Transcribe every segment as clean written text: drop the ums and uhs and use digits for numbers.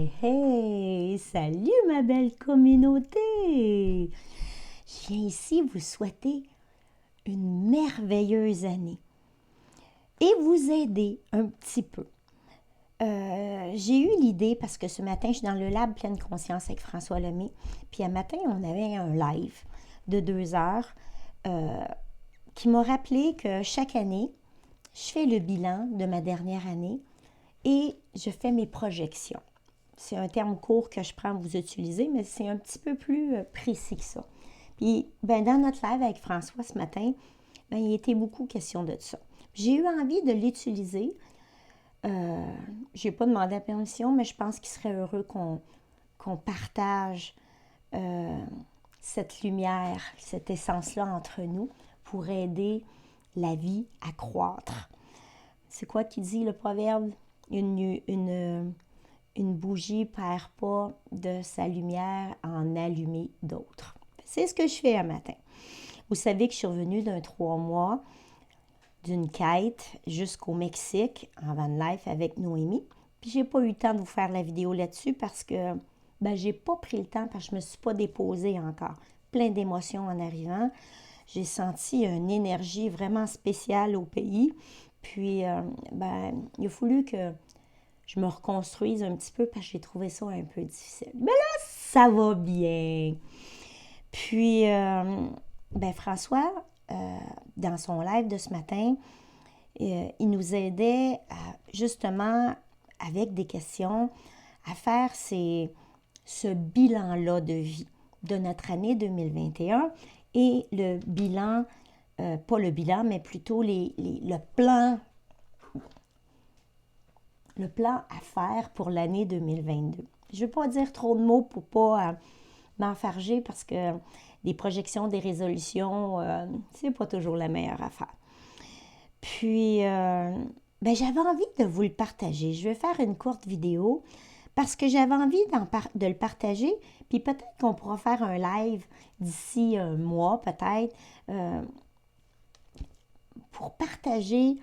Hey, hey! Salut ma belle communauté! Je viens ici vous souhaiter une merveilleuse année et vous aider un petit peu. J'ai eu l'idée parce que ce matin, je suis dans le lab Pleine Conscience avec François Lemay. Puis un matin, on avait un live de 2 heures qui m'a rappelé que chaque année, je fais le bilan de ma dernière année et je fais mes projections. C'est un terme court que je prends à vous utiliser, mais c'est un petit peu plus précis que ça. Puis, dans notre live avec François ce matin, il était beaucoup question de ça. J'ai eu envie de l'utiliser. Je n'ai pas demandé la permission, mais je pense qu'il serait heureux qu'on partage cette lumière, cette essence-là entre nous pour aider la vie à croître. C'est quoi qui dit le proverbe? Une bougie ne perd pas de sa lumière à en allumer d'autres. C'est ce que je fais un matin. Vous savez que je suis revenue d'un 3 mois d'une quête jusqu'au Mexique en van life avec Noémie. Puis j'ai pas eu le temps de vous faire la vidéo là-dessus parce que j'ai pas pris le temps parce que je me suis pas déposée encore. Plein d'émotions en arrivant. J'ai senti une énergie vraiment spéciale au pays. Puis il a fallu que je me reconstruise un petit peu parce que j'ai trouvé ça un peu difficile. Mais là, ça va bien. Puis, François, dans son live de ce matin, il nous aidait justement avec des questions à faire ce bilan-là de vie de notre année 2021 et le bilan, pas le bilan, mais plutôt le plan à faire pour l'année 2022. Je ne vais pas dire trop de mots pour ne pas m'enfarger parce que des projections, des résolutions, c'est pas toujours la meilleure affaire. Puis, j'avais envie de vous le partager. Je vais faire une courte vidéo parce que j'avais envie de le partager. Puis peut-être qu'on pourra faire un live d'ici un mois, peut-être, pour partager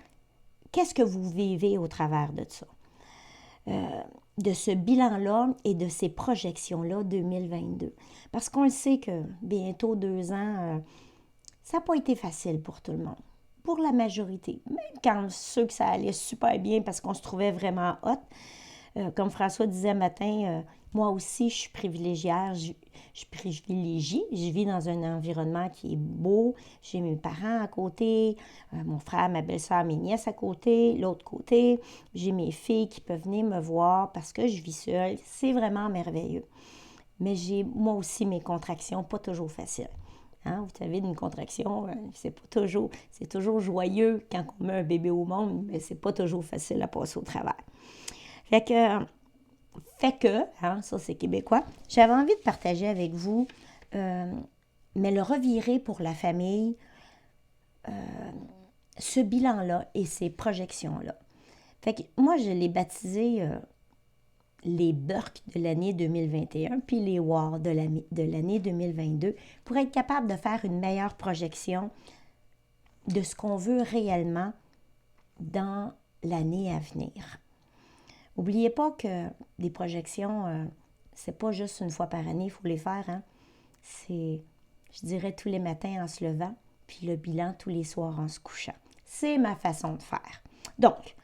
qu'est-ce que vous vivez au travers de ça. De ce bilan-là et de ces projections-là 2022. Parce qu'on le sait que bientôt 2 ans, ça n'a pas été facile pour tout le monde. Pour la majorité. Même quand ceux que ça allait super bien parce qu'on se trouvait vraiment hot. Comme François disait matin, moi aussi, je suis privilégiée. Je vis dans un environnement qui est beau. J'ai mes parents à côté, mon frère, ma belle-sœur, mes nièces à côté, l'autre côté. J'ai mes filles qui peuvent venir me voir parce que je vis seule. C'est vraiment merveilleux. Mais j'ai moi aussi mes contractions, pas toujours faciles. Hein? Vous savez, une contraction, c'est toujours joyeux quand on met un bébé au monde, mais c'est pas toujours facile à passer au travers. Fait que, ça c'est québécois, j'avais envie de partager avec vous, mais le revirer pour la famille, ce bilan-là et ces projections-là. Fait que moi, je l'ai baptisé les Burks de l'année 2021 puis les War de l'année 2022 pour être capable de faire une meilleure projection de ce qu'on veut réellement dans l'année à venir. N'oubliez pas que des projections, c'est pas juste une fois par année, il faut les faire. Hein? C'est, je dirais, tous les matins en se levant, puis le bilan tous les soirs en se couchant. C'est ma façon de faire. Donc,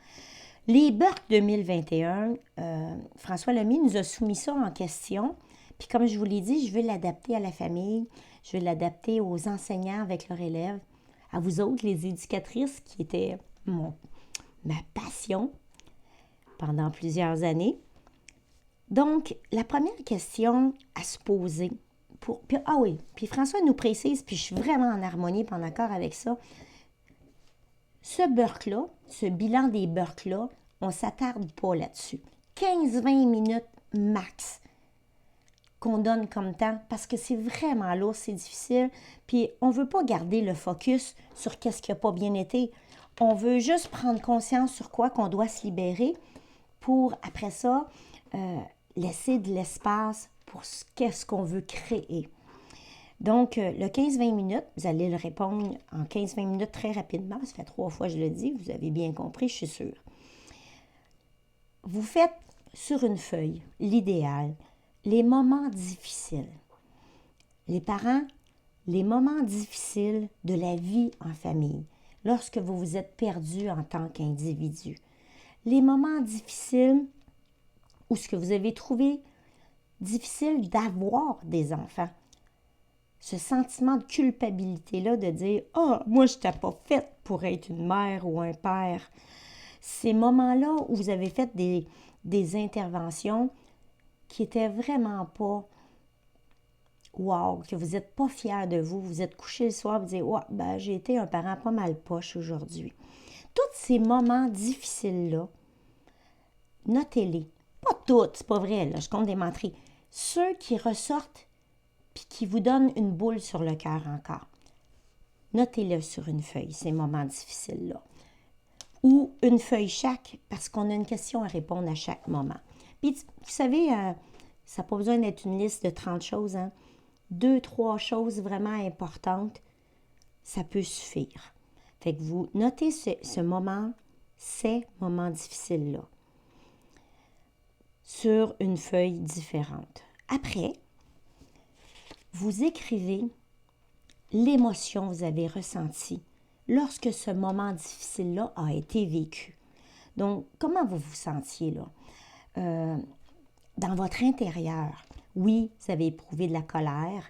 les Burks 2021, François Lemay nous a soumis ça en question. Puis comme je vous l'ai dit, je veux l'adapter à la famille, je veux l'adapter aux enseignants avec leurs élèves, à vous autres, les éducatrices, qui étaient ma passion pendant plusieurs années. Donc, la première question à se poser, puis François nous précise, puis je suis vraiment en harmonie, puis en accord avec ça, ce Burk-là, ce bilan des Burks-là, on ne s'attarde pas là-dessus. 15-20 minutes max qu'on donne comme temps, parce que c'est vraiment lourd, c'est difficile, puis on ne veut pas garder le focus sur qu'est-ce qui n'a pas bien été. On veut juste prendre conscience sur quoi qu'on doit se libérer pour, après ça, laisser de l'espace pour qu'est-ce qu'on veut créer. Donc, le 15-20 minutes, vous allez le répondre en 15-20 minutes très rapidement. Ça fait 3 fois que je le dis, vous avez bien compris, je suis sûre. Vous faites sur une feuille, l'idéal, les moments difficiles. Les parents, les moments difficiles de la vie en famille, lorsque vous vous êtes perdu en tant qu'individu. Les moments difficiles où ce que vous avez trouvé difficile d'avoir des enfants. Ce sentiment de culpabilité-là de dire « Ah, moi, je n'étais pas faite pour être une mère ou un père. » Ces moments-là où vous avez fait des interventions qui n'étaient vraiment pas wow, que vous n'êtes pas fiers de vous, vous êtes couché le soir, vous dites « Ouais, ben, j'ai été un parent pas mal poche aujourd'hui. » Tous ces moments difficiles-là, notez-les. Pas toutes, c'est pas vrai, là, je compte des menteries. Ceux qui ressortent puis qui vous donnent une boule sur le cœur encore. Notez-le sur une feuille, ces moments difficiles-là. Ou une feuille chaque, parce qu'on a une question à répondre à chaque moment. Puis, vous savez, ça n'a pas besoin d'être une liste de 30 choses, hein. 2, 3 choses vraiment importantes, ça peut suffire. Fait que vous notez ces moments difficiles-là sur une feuille différente. Après, vous écrivez l'émotion que vous avez ressentie lorsque ce moment difficile-là a été vécu. Donc, comment vous vous sentiez là? Dans votre intérieur, oui, vous avez éprouvé de la colère,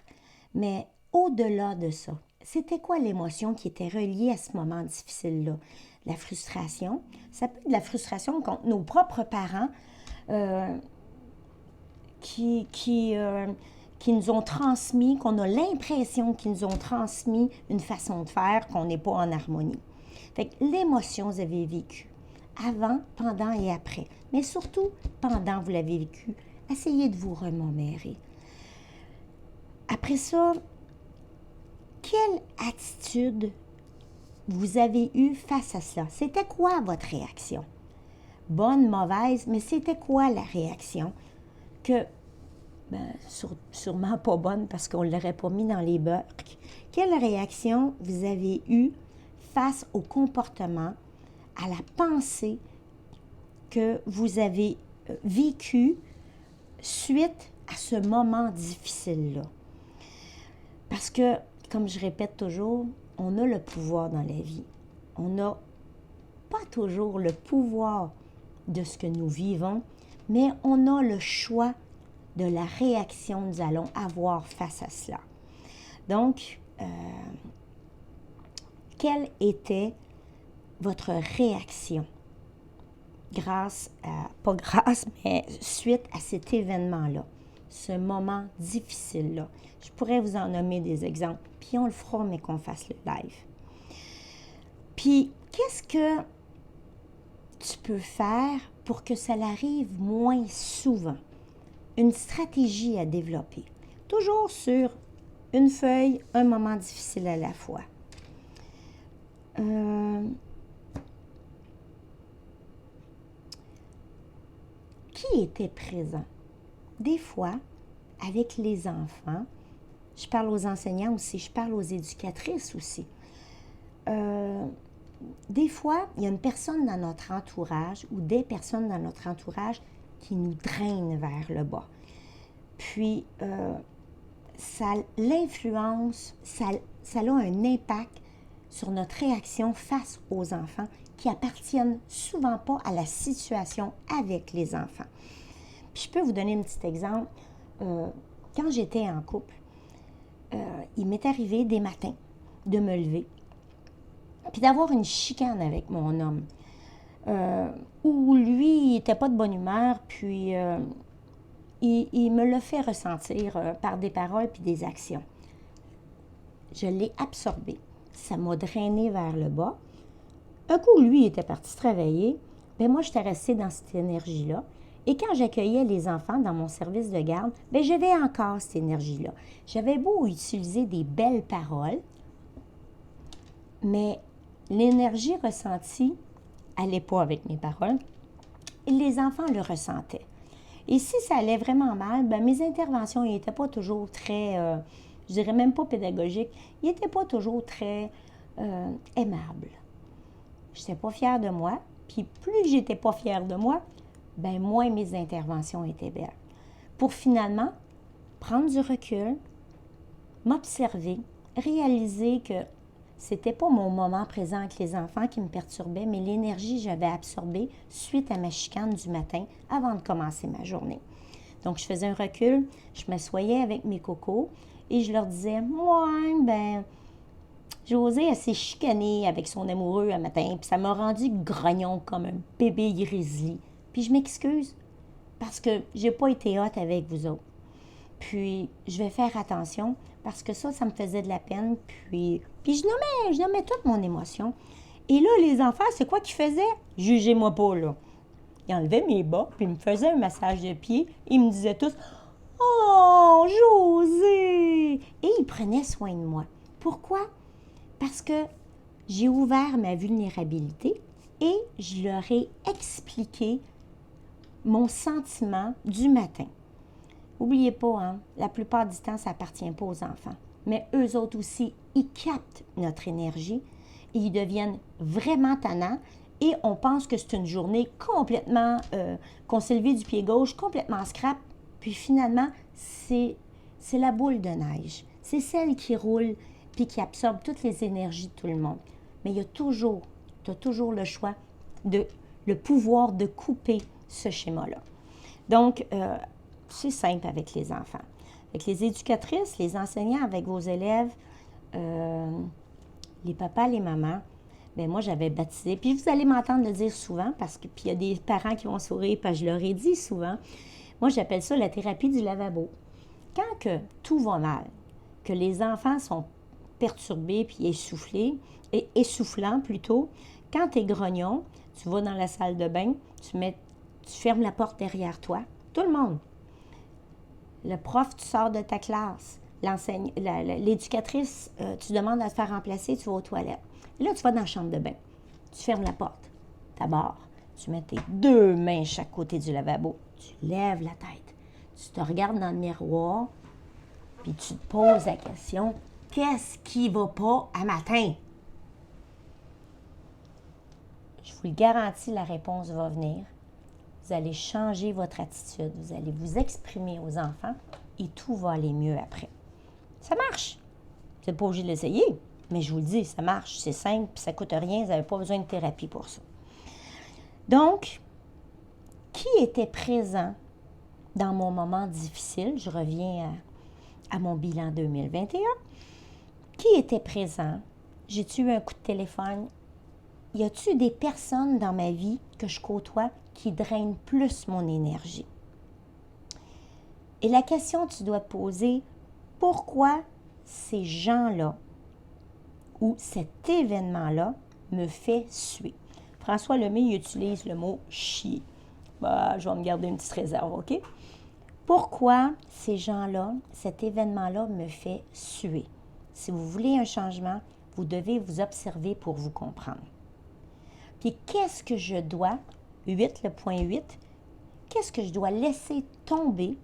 mais au-delà de ça, c'était quoi l'émotion qui était reliée à ce moment difficile-là? La frustration. Ça peut être de la frustration contre nos propres parents qui nous ont transmis, qu'on a l'impression qu'ils nous ont transmis une façon de faire, qu'on n'est pas en harmonie. Fait que l'émotion, vous avez vécu avant, pendant et après. Mais surtout, pendant, vous l'avez vécu, essayez de vous remémorer. Après ça, quelle attitude vous avez eue face à cela? C'était quoi votre réaction? Bonne, mauvaise, mais c'était quoi la réaction? Que, sûrement pas bonne parce qu'on ne l'aurait pas mis dans les burks. Quelle réaction vous avez eue face au comportement, à la pensée que vous avez vécu suite à ce moment difficile-là? Parce que, comme je répète toujours, on a le pouvoir dans la vie. On n'a pas toujours le pouvoir de ce que nous vivons, mais on a le choix de la réaction que nous allons avoir face à cela. Donc, quelle était votre réaction mais suite à cet événement-là, ce moment difficile-là? Je pourrais vous en nommer des exemples, puis on le fera, mais qu'on fasse le live. Puis, qu'est-ce que tu peux faire pour que ça arrive moins souvent? Une stratégie à développer. Toujours sur une feuille, un moment difficile à la fois. Qui était présent? Des fois, avec les enfants, je parle aux enseignants aussi, je parle aux éducatrices aussi. Des fois, il y a une personne dans notre entourage ou des personnes dans notre entourage qui nous drainent vers le bas. Puis, ça l'influence, ça a un impact sur notre réaction face aux enfants qui appartiennent souvent pas à la situation avec les enfants. Puis, je peux vous donner un petit exemple. Quand j'étais en couple, il m'est arrivé des matins de me lever puis d'avoir une chicane avec mon homme où lui, il n'était pas de bonne humeur, puis il me l'a fait ressentir par des paroles puis des actions. Je l'ai absorbé. Ça m'a drainé vers le bas. Un coup, lui, il était parti travailler. Bien, moi, j'étais restée dans cette énergie-là. Et quand j'accueillais les enfants dans mon service de garde, bien, j'avais encore cette énergie-là. J'avais beau utiliser des belles paroles, mais l'énergie ressentie n'allait pas avec mes paroles. Et les enfants le ressentaient. Et si ça allait vraiment mal, bien, mes interventions n'étaient pas toujours très, je dirais même pas pédagogiques, ils n'étaient pas toujours très aimables. Je n'étais pas fière de moi. Puis plus j'étais pas fière de moi, ben moins mes interventions étaient belles. Pour finalement prendre du recul, m'observer, réaliser que c'était pas mon moment présent avec les enfants qui me perturbait, mais l'énergie que j'avais absorbée suite à ma chicane du matin avant de commencer ma journée. Donc, je faisais un recul, je m'assoyais avec mes cocos et je leur disais, ouais, ben, José, elle s'est chicanée avec son amoureux un matin, puis ça m'a rendu grognon comme un bébé grizzly. Puis je m'excuse parce que j'ai pas été hot avec vous autres. Puis je vais faire attention parce que ça me faisait de la peine. Puis je nommais toute mon émotion. Et là, les enfants, c'est quoi qu'ils faisaient? Jugez-moi pas, là. Ils enlevaient mes bas, puis ils me faisaient un massage de pied. Ils me disaient tous, oh, José! Et ils prenaient soin de moi. Pourquoi? Parce que j'ai ouvert ma vulnérabilité et je leur ai expliqué mon sentiment du matin. N'oubliez pas, hein, la plupart du temps, ça n'appartient pas aux enfants. Mais eux autres aussi, ils captent notre énergie et ils deviennent vraiment tannants et on pense que c'est une journée complètement, qu'on s'est levé du pied gauche, complètement scrap. Puis finalement, c'est la boule de neige. C'est celle qui roule puis qui absorbe toutes les énergies de tout le monde. Mais tu as toujours le choix, le pouvoir de couper ce schéma-là. Donc, c'est simple avec les enfants. Avec les éducatrices, les enseignants, avec vos élèves, les papas, les mamans, bien moi, j'avais baptisé. Puis vous allez m'entendre le dire souvent, parce que puis il y a des parents qui vont sourire, parce que je leur ai dit souvent. Moi, j'appelle ça la thérapie du lavabo. Quand que tout va mal, que les enfants sont perturbés puis essoufflants plutôt, quand tu es grognon, tu vas dans la salle de bain, tu fermes la porte derrière toi, tout le monde. Le prof, tu sors de ta classe. L'éducatrice, tu demandes à te faire remplacer, tu vas aux toilettes. Et là, tu vas dans la chambre de bain. Tu fermes la porte. D'abord, tu mets tes 2 mains chaque côté du lavabo. Tu lèves la tête. Tu te regardes dans le miroir, puis tu te poses la question, qu'est-ce qui va pas à matin? Je vous le garantis, la réponse va venir. Vous allez changer votre attitude, vous allez vous exprimer aux enfants et tout va aller mieux après. Ça marche. Vous n'êtes pas obligé de l'essayer, mais je vous le dis, ça marche, c'est simple, puis ça ne coûte rien, vous n'avez pas besoin de thérapie pour ça. Donc, qui était présent dans mon moment difficile? Je reviens à mon bilan 2021. Qui était présent? J'ai-tu eu un coup de téléphone? Y a-t-il des personnes dans ma vie que je côtoie qui drainent plus mon énergie? Et la question que tu dois te poser, pourquoi ces gens-là ou cet événement-là me fait suer? François Lemay il utilise le mot « chier ». Bah, je vais me garder une petite réserve, OK? Pourquoi ces gens-là, cet événement-là me fait suer? Si vous voulez un changement, vous devez vous observer pour vous comprendre. Puis qu'est-ce que je dois, le point 8, qu'est-ce que je dois laisser tomber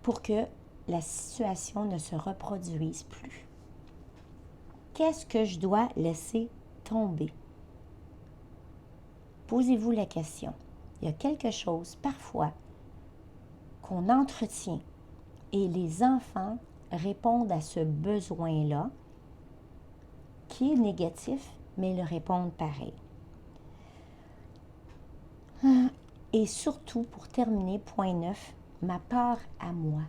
pour que la situation ne se reproduise plus? Qu'est-ce que je dois laisser tomber? Posez-vous la question. Il y a quelque chose, parfois, qu'on entretient et les enfants répondent à ce besoin-là qui est négatif, mais ils le répondent pareil. Et surtout, pour terminer, point 9, ma part à moi.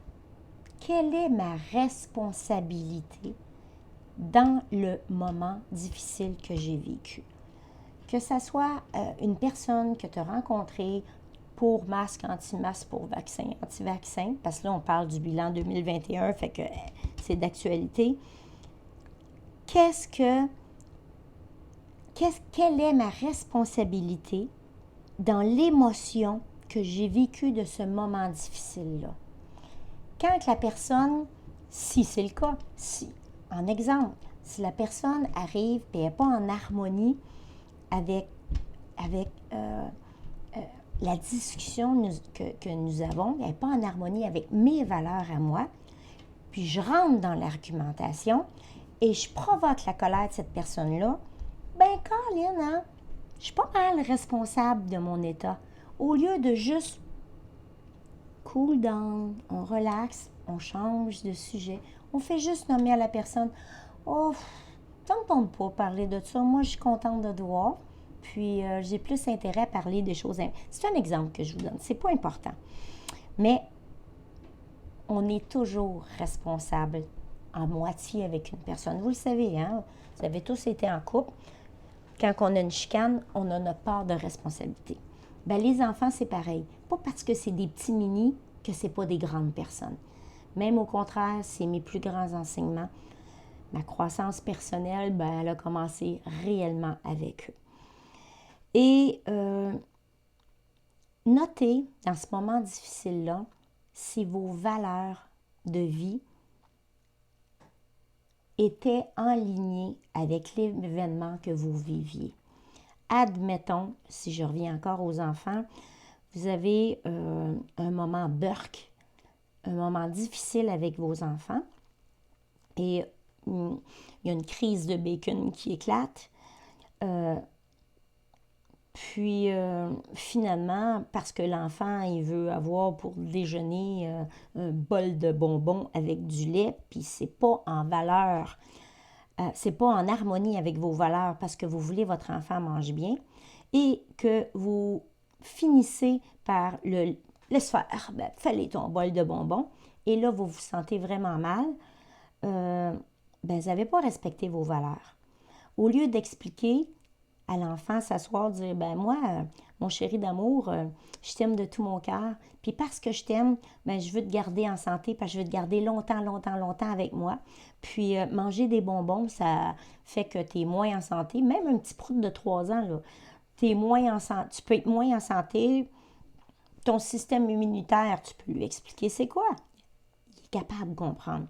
Quelle est ma responsabilité dans le moment difficile que j'ai vécu? Que ce soit une personne que tu as rencontrée pour masque, anti-masque, pour vaccin, anti-vaccin, parce que là, on parle du bilan 2021, fait que c'est d'actualité. Quelle est ma responsabilité dans l'émotion que j'ai vécue de ce moment difficile-là? Quand la personne, si c'est le cas, en exemple, si la personne arrive et n'est pas en harmonie avec la discussion que nous avons, elle n'est pas en harmonie avec mes valeurs à moi, puis je rentre dans l'argumentation et je provoque la colère de cette personne-là, ben Caroline, hein, je suis pas mal responsable de mon état. Au lieu de juste cool down, on relaxe, on change de sujet, on fait juste nommer à la personne « Oh, ça ne me tente pas parler de ça, moi je suis contente de te voir, puis j'ai plus intérêt à parler des choses... » C'est un exemple que je vous donne, c'est pas important. Mais on est toujours responsable en moitié avec une personne. Vous le savez, hein? Vous avez tous été en couple. Quand on a une chicane, on a notre part de responsabilité. Bien, les enfants, c'est pareil. Pas parce que c'est des petits minis que c'est pas des grandes personnes. Même au contraire, c'est mes plus grands enseignements. Ma croissance personnelle, ben, elle a commencé réellement avec eux. Et notez dans ce moment difficile-là si vos valeurs de vie étaient enlignées avec l'événement que vous viviez. Admettons, si je reviens encore aux enfants, vous avez un moment burk, un moment difficile avec vos enfants et il y a une crise de bacon qui éclate. Puis finalement, parce que l'enfant, il veut avoir pour déjeuner un bol de bonbons avec du lait, puis c'est pas en valeur, c'est pas en harmonie avec vos valeurs parce que vous voulez votre enfant mange bien et que vous finissez par le laisse faire, ben, fallait ton bol de bonbons et là vous vous sentez vraiment mal, ben, vous n'avez pas respecté vos valeurs. Au lieu d'expliquer à l'enfant s'asseoir, dire, ben moi, mon chéri d'amour, je t'aime de tout mon cœur, puis parce que je t'aime, ben je veux te garder en santé, parce que je veux te garder longtemps, longtemps, longtemps avec moi. Puis manger des bonbons, ça fait que tu es moins en santé. Même un petit prout de 3 ans, là, t'es moins en santé, tu peux être moins en santé. Ton système immunitaire, tu peux lui expliquer c'est quoi. Il est capable de comprendre.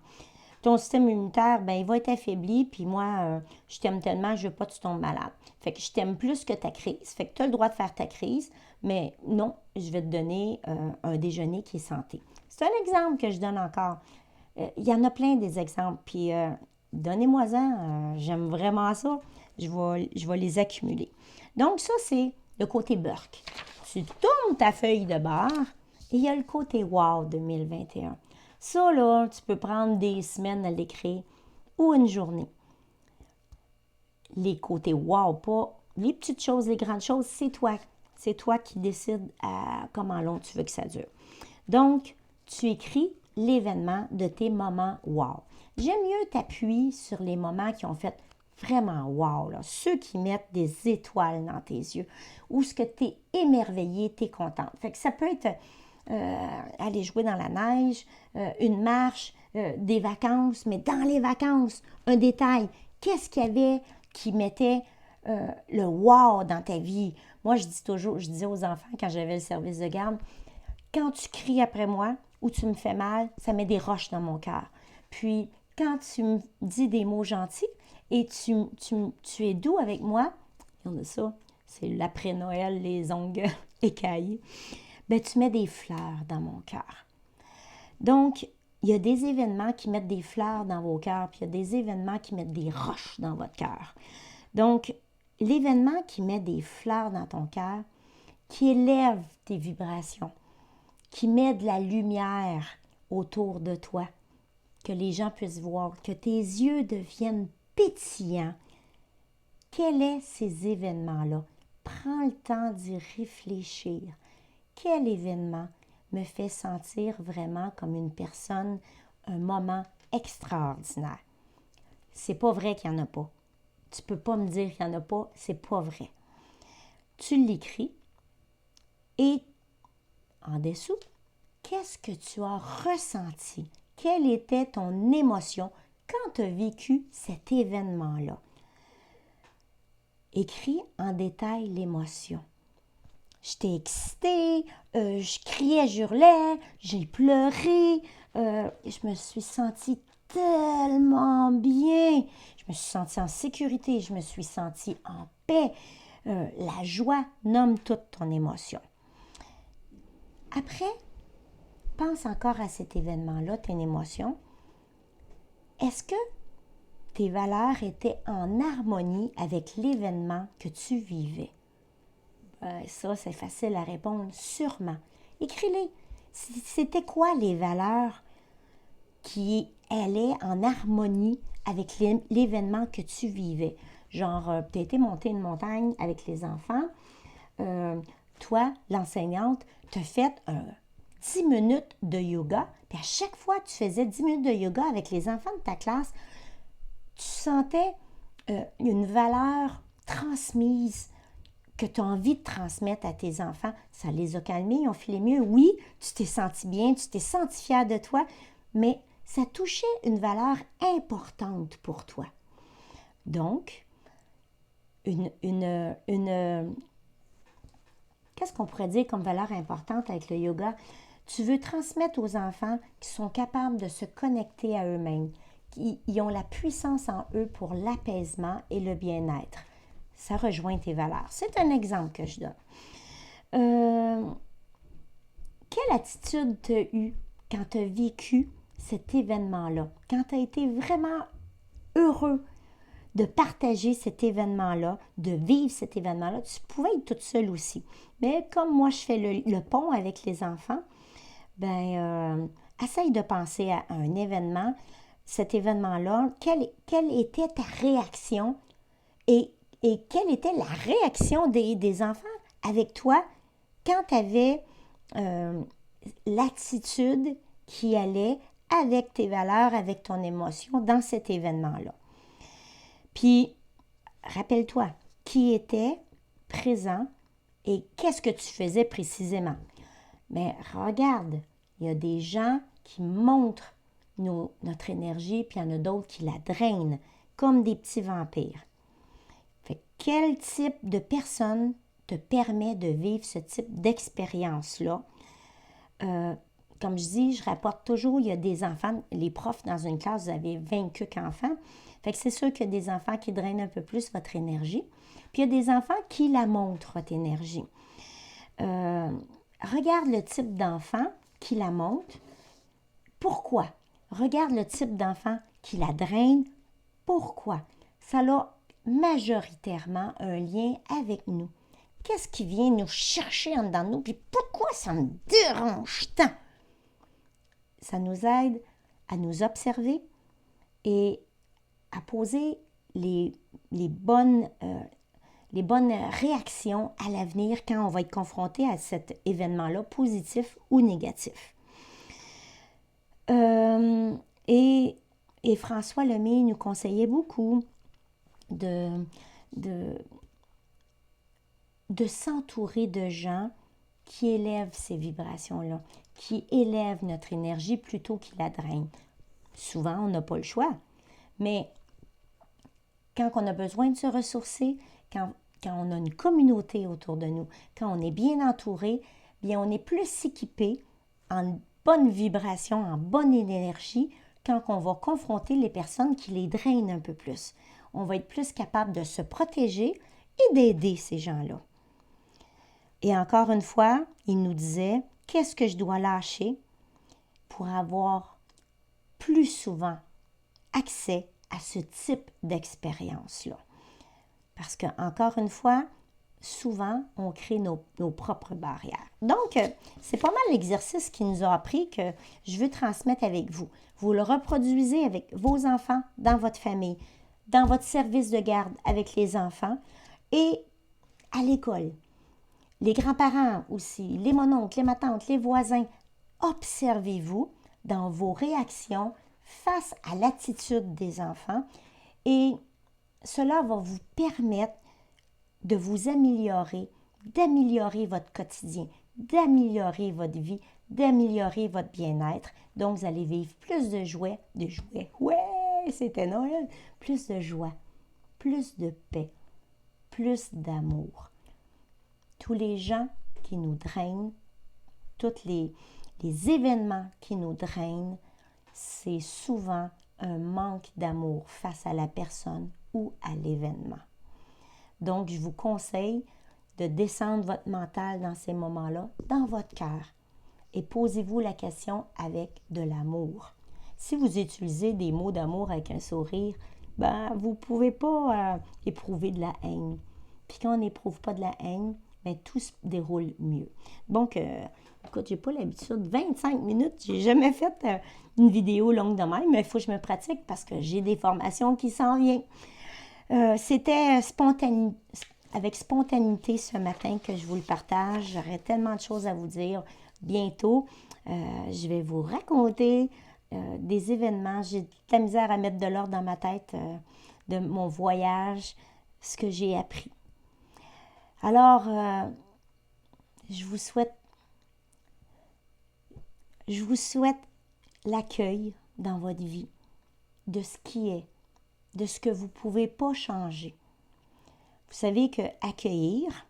Ton système immunitaire, ben, il va être affaibli, puis moi, je t'aime tellement, je veux pas que tu tombes malade. Fait que je t'aime plus que ta crise. Fait que tu as le droit de faire ta crise, mais non, je vais te donner un déjeuner qui est santé. C'est un exemple que je donne encore. Il y en a plein des exemples, puis donnez-moi-en, j'aime vraiment ça. Je vais les accumuler. Donc ça, c'est le côté Burke. Tu tournes ta feuille de bord et il y a le côté Wow 2021. Ça, là, tu peux prendre des semaines à l'écrire ou une journée. Les côtés wow, pas les petites choses, les grandes choses, c'est toi. C'est toi qui décides à comment long tu veux que ça dure. Donc, tu écris l'événement de tes moments wow. J'aime mieux t'appuyer sur les moments qui ont fait vraiment wow, là. Ceux qui mettent des étoiles dans tes yeux ou ce que tu es émerveillé, tu es contente. Fait que ça peut être aller jouer dans la neige, une marche, des vacances, mais dans les vacances, un détail. Qu'est-ce qu'il y avait qui mettait le wow dans ta vie? Moi, je disais aux enfants quand j'avais le service de garde, quand tu cries après moi ou tu me fais mal, ça met des roches dans mon cœur. Puis, quand tu me dis des mots gentils et tu es doux avec moi, il y en a ça, c'est l'après-Noël, les ongles écaillés. Ben, tu mets des fleurs dans mon cœur. Donc, il y a des événements qui mettent des fleurs dans vos cœurs, puis il y a des événements qui mettent des roches dans votre cœur. Donc, l'événement qui met des fleurs dans ton cœur, qui élève tes vibrations, qui met de la lumière autour de toi, que les gens puissent voir, que tes yeux deviennent pétillants. Quels sont ces événements-là? Prends le temps d'y réfléchir. Quel événement me fait sentir vraiment comme une personne, un moment extraordinaire? C'est pas vrai qu'il n'y en a pas. Tu peux pas me dire qu'il n'y en a pas, c'est pas vrai. Tu l'écris et en dessous, qu'est-ce que tu as ressenti? Quelle était ton émotion quand tu as vécu cet événement-là? Écris en détail l'émotion. J'étais excitée, je criais, je hurlais, j'ai pleuré, je me suis sentie tellement bien, je me suis sentie en sécurité, je me suis sentie en paix. La joie nomme toute ton émotion. Après, pense encore à cet événement-là, ton émotion. Est-ce que tes valeurs étaient en harmonie avec l'événement que tu vivais? Ça, c'est facile à répondre, sûrement. Écris-les. C'était quoi les valeurs qui allaient en harmonie avec l'événement que tu vivais? Genre, tu as été monter une montagne avec les enfants. Toi, l'enseignante, tu as fait 10 minutes de yoga. Puis à chaque fois que tu faisais 10 minutes de yoga avec les enfants de ta classe, tu sentais une valeur transmise que tu as envie de transmettre à tes enfants. Ça les a calmés, ils ont filé mieux. Oui, tu t'es senti bien, tu t'es senti fier de toi, mais ça touchait une valeur importante pour toi. Donc, qu'est-ce qu'on pourrait dire comme valeur importante avec le yoga? Tu veux transmettre aux enfants qui sont capables de se connecter à eux-mêmes, qui ont la puissance en eux pour l'apaisement et le bien-être. Ça rejoint tes valeurs. C'est un exemple que je donne. Quelle attitude tu as eue quand tu as vécu cet événement-là? Quand tu as été vraiment heureux de partager cet événement-là, de vivre cet événement-là. Tu pouvais être toute seule aussi. Mais comme moi, je fais le pont avec les enfants, essaye de penser à un événement, cet événement-là, quelle était ta réaction et quelle était la réaction des enfants avec toi quand tu avais l'attitude qui allait avec tes valeurs, avec ton émotion dans cet événement-là. Puis, rappelle-toi, qui était présent et qu'est-ce que tu faisais précisément. Mais regarde, il y a des gens qui montrent notre énergie, puis il y en a d'autres qui la drainent, comme des petits vampires. Fait, quel type de personne te permet de vivre ce type d'expérience-là? Comme je dis, je rapporte toujours, il y a des enfants, les profs dans une classe, vous avez 20 enfants. Fait que c'est sûr qu'il y a des enfants qui drainent un peu plus votre énergie. Puis il y a des enfants qui la montrent, votre énergie. Regarde le type d'enfant qui la montre. Pourquoi? Regarde le type d'enfant qui la draine. Pourquoi? Ça a majoritairement un lien avec nous. Qu'est-ce qui vient nous chercher en dedans de nous? Puis pourquoi ça me dérange tant? Ça nous aide à nous observer et à poser les bonnes réactions à l'avenir quand on va être confronté à cet événement-là, positif ou négatif. Et François Lemay nous conseillait beaucoup de s'entourer de gens qui élèvent ces vibrations-là, qui élèvent notre énergie plutôt qu'ils la drainent. Souvent, on n'a pas le choix, mais quand on a besoin de se ressourcer, quand on a une communauté autour de nous, quand on est bien entouré, bien on est plus équipé en bonne vibration, en bonne énergie, quand on va confronter les personnes qui les drainent un peu plus. On va être plus capable de se protéger et d'aider ces gens-là. Et encore une fois, il nous disait, qu'est-ce que je dois lâcher pour avoir plus souvent accès à ce type d'expérience-là? Parce que, encore une fois, souvent, on crée nos propres barrières. Donc, c'est pas mal l'exercice qui nous a appris que je veux transmettre avec vous. Vous le reproduisez avec vos enfants, dans votre famille, dans votre service de garde avec les enfants et à l'école. Les grands-parents aussi, les mononcles, les matantes, les voisins. Observez-vous dans vos réactions face à l'attitude des enfants et cela va vous permettre de vous améliorer, d'améliorer votre quotidien, d'améliorer votre vie, d'améliorer votre bien-être. Donc, vous allez vivre plus de joie, ouais, c'était Noël, plus de joie, plus de paix, plus d'amour. Tous les gens qui nous drainent, tous les événements qui nous drainent, c'est souvent un manque d'amour face à la personne ou à l'événement. Donc, je vous conseille de descendre votre mental dans ces moments-là, dans votre cœur, et posez-vous la question avec de l'amour. Si vous utilisez des mots d'amour avec un sourire, vous ne pouvez pas éprouver de la haine. Puis quand on n'éprouve pas de la haine, mais tout se déroule mieux. Donc, écoute, j'ai pas l'habitude, 25 minutes, j'ai jamais fait une vidéo longue de même, mais il faut que je me pratique parce que j'ai des formations qui s'en viennent. C'était avec spontanéité ce matin que je vous le partage. J'aurais tellement de choses à vous dire bientôt. Je vais vous raconter des événements. J'ai de la misère à mettre de l'ordre dans ma tête de mon voyage, ce que j'ai appris. Alors, je vous souhaite l'accueil dans votre vie de ce qui est, de ce que vous ne pouvez pas changer. Vous savez que accueillir,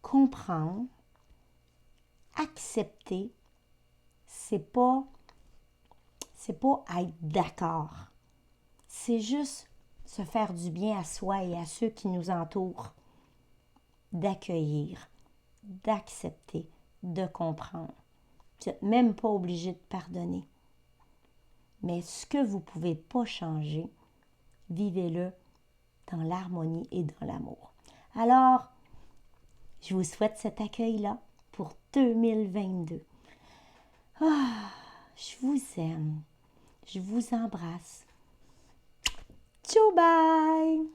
comprendre, accepter, c'est pas être d'accord. C'est juste se faire du bien à soi et à ceux qui nous entourent. D'accueillir, d'accepter, de comprendre. Vous n'êtes même pas obligé de pardonner. Mais ce que vous ne pouvez pas changer, vivez-le dans l'harmonie et dans l'amour. Alors, je vous souhaite cet accueil-là pour 2022. Je vous aime. Je vous embrasse. Ciao, bye!